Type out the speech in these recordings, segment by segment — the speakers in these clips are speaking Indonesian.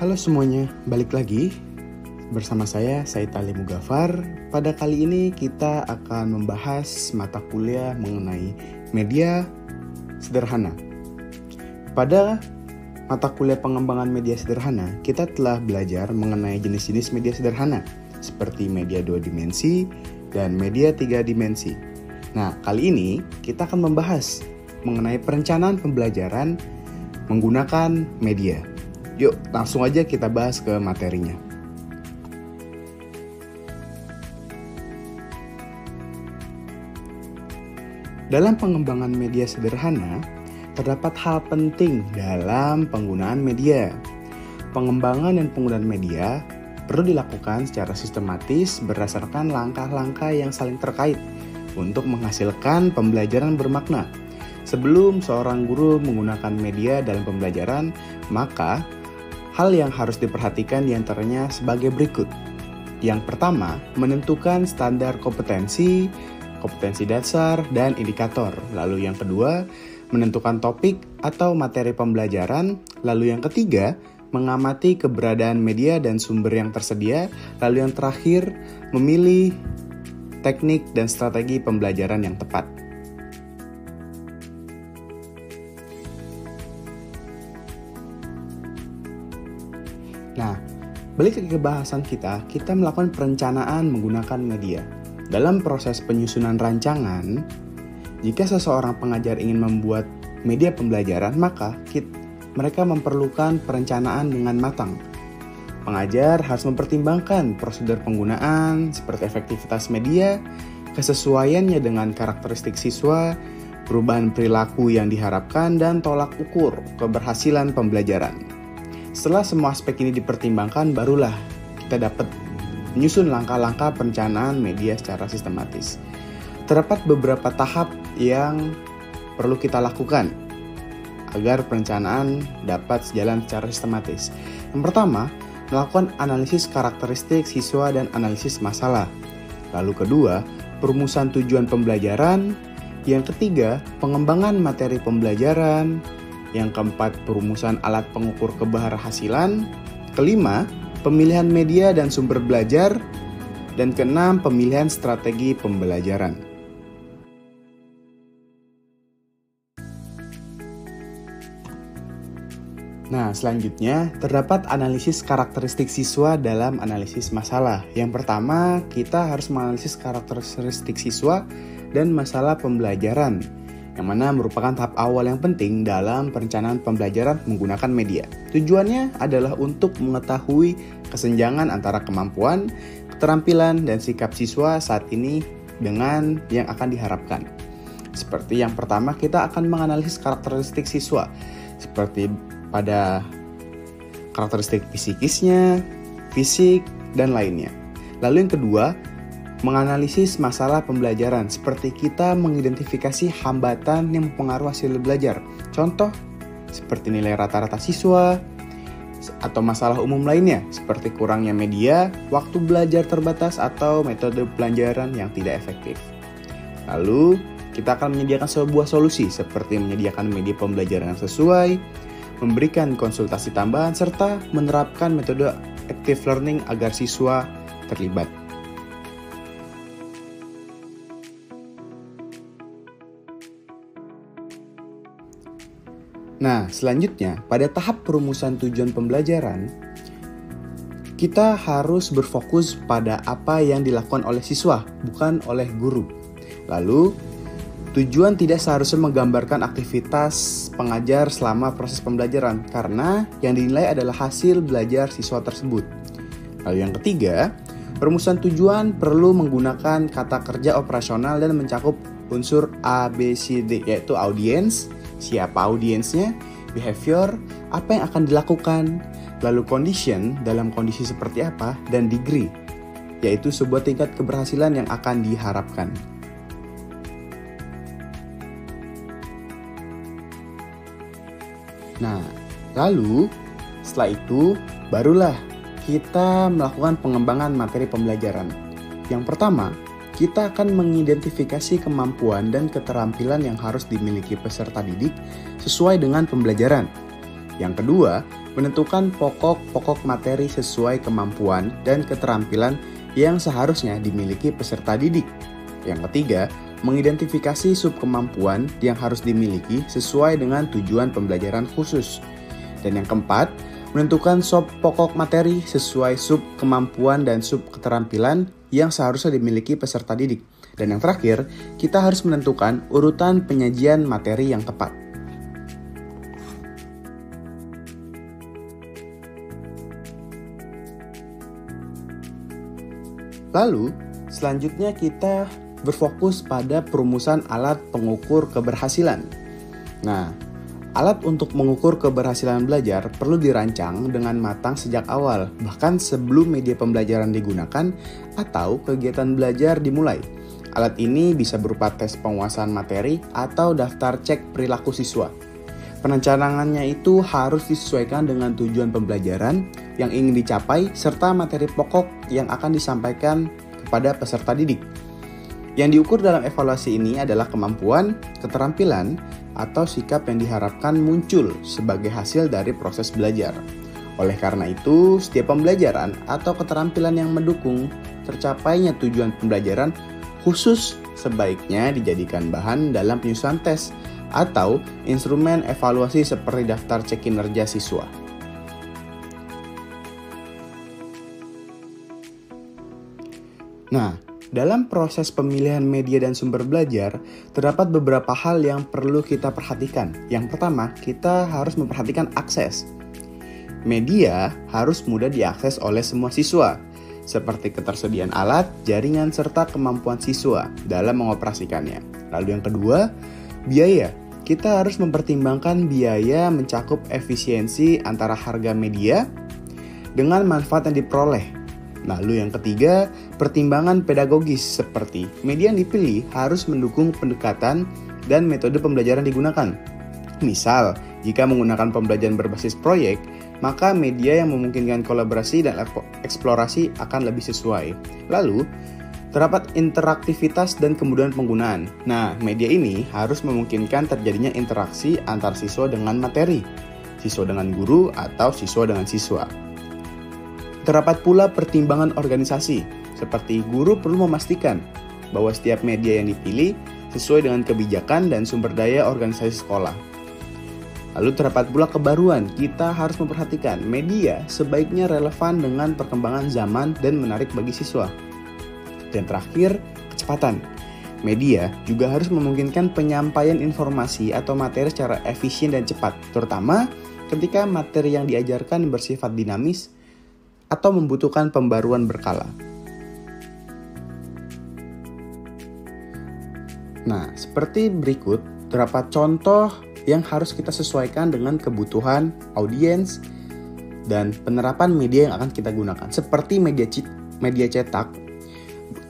Halo semuanya, balik lagi bersama saya Said Ali Mughafar. Pada kali ini kita akan membahas mata kuliah mengenai media sederhana. Pada mata kuliah pengembangan media sederhana, kita telah belajar mengenai jenis-jenis media sederhana seperti media 2 dimensi dan media 3 dimensi. Nah, kali ini kita akan membahas mengenai perencanaan pembelajaran menggunakan media. Yuk, langsung aja kita bahas ke materinya. Dalam pengembangan media sederhana, terdapat hal penting dalam penggunaan media. Pengembangan dan penggunaan media perlu dilakukan secara sistematis berdasarkan langkah-langkah yang saling terkait untuk menghasilkan pembelajaran bermakna. Sebelum seorang guru menggunakan media dalam pembelajaran, maka hal yang harus diperhatikan diantaranya sebagai berikut. Yang pertama, menentukan standar kompetensi dasar, dan indikator. Lalu yang kedua, menentukan topik atau materi pembelajaran. Lalu yang ketiga, mengamati keberadaan media dan sumber yang tersedia. Lalu yang terakhir, memilih teknik dan strategi pembelajaran yang tepat. Nah, balik ke bahasan kita melakukan perencanaan menggunakan media. Dalam proses penyusunan rancangan, jika seseorang pengajar ingin membuat media pembelajaran, maka mereka memerlukan perencanaan dengan matang. Pengajar harus mempertimbangkan prosedur penggunaan, seperti efektivitas media, kesesuaiannya dengan karakteristik siswa, perubahan perilaku yang diharapkan, dan tolak ukur keberhasilan pembelajaran. Setelah semua aspek ini dipertimbangkan, barulah kita dapat menyusun langkah-langkah perencanaan media secara sistematis. Terdapat beberapa tahap yang perlu kita lakukan agar perencanaan dapat sejalan secara sistematis. Yang pertama, melakukan analisis karakteristik siswa dan analisis masalah. Lalu kedua, perumusan tujuan pembelajaran. Yang ketiga, pengembangan materi pembelajaran. Yang keempat, perumusan alat pengukur keberhasilan. Kelima, pemilihan media dan sumber belajar. Dan keenam, pemilihan strategi pembelajaran. Nah, selanjutnya terdapat analisis karakteristik siswa dalam analisis masalah. Yang pertama, kita harus menganalisis karakteristik siswa dan masalah pembelajaran, yang mana merupakan tahap awal yang penting dalam perencanaan pembelajaran menggunakan media. Tujuannya adalah untuk mengetahui kesenjangan antara kemampuan, keterampilan, dan sikap siswa saat ini dengan yang akan diharapkan. Seperti yang pertama, kita akan menganalisis karakteristik siswa, seperti pada karakteristik fisikisnya, fisik, dan lainnya. Lalu yang kedua, menganalisis masalah pembelajaran, seperti kita mengidentifikasi hambatan yang mempengaruhi hasil belajar. Contoh, seperti nilai rata-rata siswa, atau masalah umum lainnya, seperti kurangnya media, waktu belajar terbatas, atau metode pembelajaran yang tidak efektif. Lalu, kita akan menyediakan sebuah solusi, seperti menyediakan media pembelajaran yang sesuai, memberikan konsultasi tambahan, serta menerapkan metode active learning agar siswa terlibat. Nah, selanjutnya, pada tahap perumusan tujuan pembelajaran, kita harus berfokus pada apa yang dilakukan oleh siswa, bukan oleh guru. Lalu, tujuan tidak seharusnya menggambarkan aktivitas pengajar selama proses pembelajaran, karena yang dinilai adalah hasil belajar siswa tersebut. Lalu yang ketiga, perumusan tujuan perlu menggunakan kata kerja operasional dan mencakup unsur A, B, C, D, yaitu audiens, siapa audiensnya, behavior, apa yang akan dilakukan, lalu condition, dalam kondisi seperti apa, dan degree, yaitu sebuah tingkat keberhasilan yang akan diharapkan. Nah, lalu setelah itu barulah kita melakukan pengembangan materi pembelajaran. Yang pertama, kita akan mengidentifikasi kemampuan dan keterampilan yang harus dimiliki peserta didik sesuai dengan pembelajaran. Yang kedua, menentukan pokok-pokok materi sesuai kemampuan dan keterampilan yang seharusnya dimiliki peserta didik. Yang ketiga, mengidentifikasi subkemampuan yang harus dimiliki sesuai dengan tujuan pembelajaran khusus. Dan yang keempat, menentukan pokok materi sesuai subkemampuan dan subketerampilan yang seharusnya dimiliki peserta didik. Dan yang terakhir, kita harus menentukan urutan penyajian materi yang tepat. Lalu, selanjutnya kita berfokus pada perumusan alat pengukur keberhasilan. Nah, alat untuk mengukur keberhasilan belajar perlu dirancang dengan matang sejak awal, bahkan sebelum media pembelajaran digunakan atau kegiatan belajar dimulai. Alat ini bisa berupa tes penguasaan materi atau daftar cek perilaku siswa. Perencanangannya itu harus disesuaikan dengan tujuan pembelajaran yang ingin dicapai serta materi pokok yang akan disampaikan kepada peserta didik. Yang diukur dalam evaluasi ini adalah kemampuan, keterampilan, atau sikap yang diharapkan muncul sebagai hasil dari proses belajar. Oleh karena itu, setiap pembelajaran atau keterampilan yang mendukung tercapainya tujuan pembelajaran khusus sebaiknya dijadikan bahan dalam penyusunan tes atau instrumen evaluasi seperti daftar cek kinerja siswa. Nah, dalam proses pemilihan media dan sumber belajar, terdapat beberapa hal yang perlu kita perhatikan. Yang pertama, kita harus memperhatikan akses. Media harus mudah diakses oleh semua siswa, seperti ketersediaan alat, jaringan, serta kemampuan siswa dalam mengoperasikannya. Lalu yang kedua, biaya. Kita harus mempertimbangkan biaya mencakup efisiensi antara harga media dengan manfaat yang diperoleh. Lalu yang ketiga, pertimbangan pedagogis seperti media yang dipilih harus mendukung pendekatan dan metode pembelajaran digunakan. Misal, jika menggunakan pembelajaran berbasis proyek, maka media yang memungkinkan kolaborasi dan eksplorasi akan lebih sesuai. Lalu, terdapat interaktivitas dan kemudahan penggunaan. Nah, media ini harus memungkinkan terjadinya interaksi antar siswa dengan materi, siswa dengan guru, atau siswa dengan siswa. Terdapat pula pertimbangan organisasi, seperti guru perlu memastikan bahwa setiap media yang dipilih sesuai dengan kebijakan dan sumber daya organisasi sekolah. Lalu terdapat pula kebaruan, kita harus memperhatikan media sebaiknya relevan dengan perkembangan zaman dan menarik bagi siswa. Dan terakhir, kecepatan. Media juga harus memungkinkan penyampaian informasi atau materi secara efisien dan cepat, terutama ketika materi yang diajarkan bersifat dinamis atau membutuhkan pembaruan berkala. Nah, seperti berikut, terdapat contoh yang harus kita sesuaikan dengan kebutuhan audiens dan penerapan media yang akan kita gunakan. Seperti media cetak,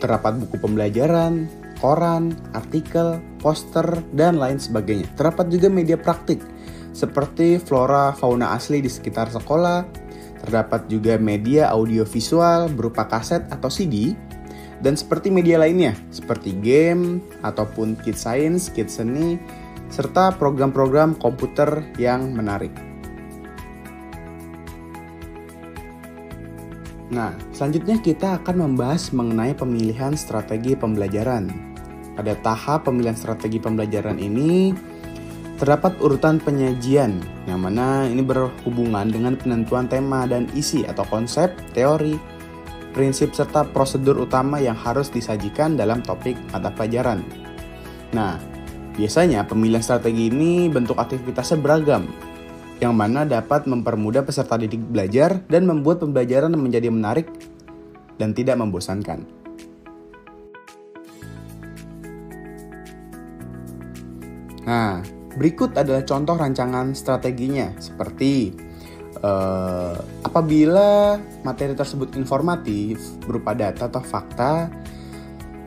terdapat buku pembelajaran, koran, artikel, poster, dan lain sebagainya. Terdapat juga media praktik, seperti flora fauna asli di sekitar sekolah. Terdapat juga media audiovisual berupa kaset atau CD, dan seperti media lainnya, seperti game, ataupun kit sains, kit seni, serta program-program komputer yang menarik. Nah, selanjutnya kita akan membahas mengenai pemilihan strategi pembelajaran. Pada tahap pemilihan strategi pembelajaran ini, terdapat urutan penyajian, yang mana ini berhubungan dengan penentuan tema dan isi atau konsep, teori, prinsip, serta prosedur utama yang harus disajikan dalam topik mata pelajaran. Nah, biasanya pemilihan strategi ini bentuk aktivitasnya beragam, yang mana dapat mempermudah peserta didik belajar dan membuat pembelajaran menjadi menarik dan tidak membosankan. Nah, berikut adalah contoh rancangan strateginya, seperti apabila materi tersebut informatif berupa data atau fakta,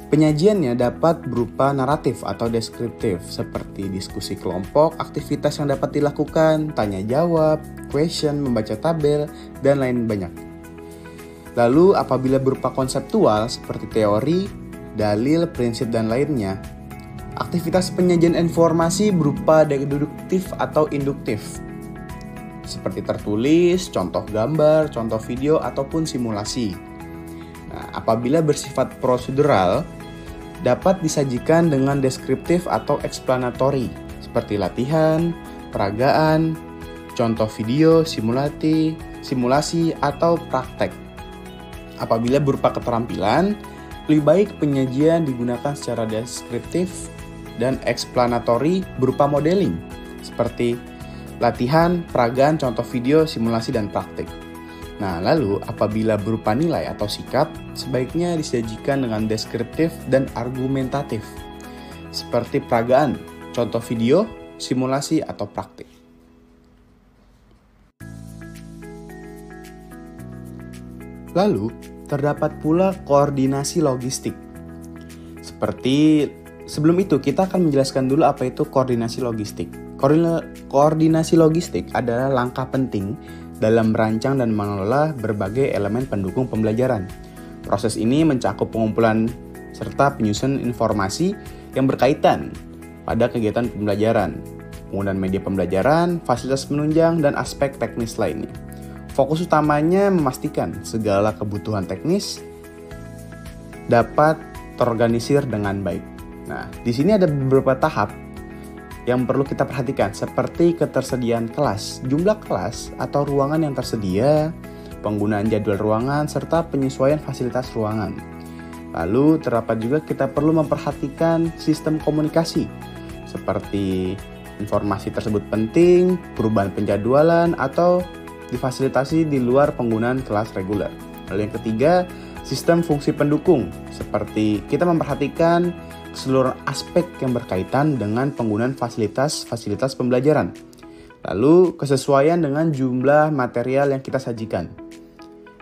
penyajiannya dapat berupa naratif atau deskriptif, seperti diskusi kelompok, aktivitas yang dapat dilakukan, tanya jawab, question, membaca tabel, dan lain banyak. Lalu apabila berupa konseptual seperti teori, dalil, prinsip, dan lainnya, aktivitas penyajian informasi berupa deduktif atau induktif. seperti tertulis, contoh gambar, contoh video, ataupun simulasi. Nah, apabila bersifat prosedural, dapat disajikan dengan deskriptif atau explanatory, seperti latihan, peragaan, contoh video, simulasi, atau praktek. Apabila berupa keterampilan, lebih baik penyajian digunakan secara deskriptif dan explanatory berupa modeling, seperti latihan, peragaan, contoh video, simulasi, dan praktik. Nah, lalu apabila berupa nilai atau sikap, sebaiknya disajikan dengan deskriptif dan argumentatif, seperti peragaan, contoh video, simulasi, atau praktik. Lalu, terdapat pula koordinasi logistik. Seperti sebelum itu, kita akan menjelaskan dulu apa itu koordinasi logistik. Koordinasi logistik adalah langkah penting dalam merancang dan mengelola berbagai elemen pendukung pembelajaran. Proses ini mencakup pengumpulan serta penyusunan informasi yang berkaitan pada kegiatan pembelajaran, penggunaan media pembelajaran, fasilitas penunjang, dan aspek teknis lainnya. Fokus utamanya memastikan segala kebutuhan teknis dapat terorganisir dengan baik. Nah, di sini ada beberapa tahap yang perlu kita perhatikan, seperti ketersediaan kelas, jumlah kelas atau ruangan yang tersedia, penggunaan jadwal ruangan, serta penyesuaian fasilitas ruangan. Lalu terdapat juga kita perlu memperhatikan sistem komunikasi, seperti informasi tersebut penting, perubahan penjadwalan, atau difasilitasi di luar penggunaan kelas reguler. Lalu yang ketiga, sistem fungsi pendukung, seperti kita memperhatikan seluruh aspek yang berkaitan dengan penggunaan fasilitas pembelajaran. Lalu kesesuaian dengan jumlah material yang kita sajikan.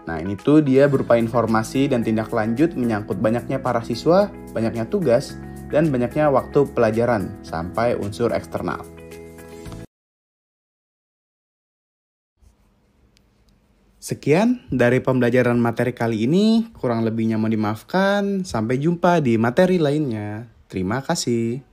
Nah, ini tuh dia berupa informasi dan tindak lanjut menyangkut banyaknya para siswa, banyaknya tugas, dan banyaknya waktu pelajaran sampai unsur eksternal. Sekian dari pembelajaran materi kali ini, kurang lebihnya mohon dimaafkan. Sampai jumpa di materi lainnya. Terima kasih.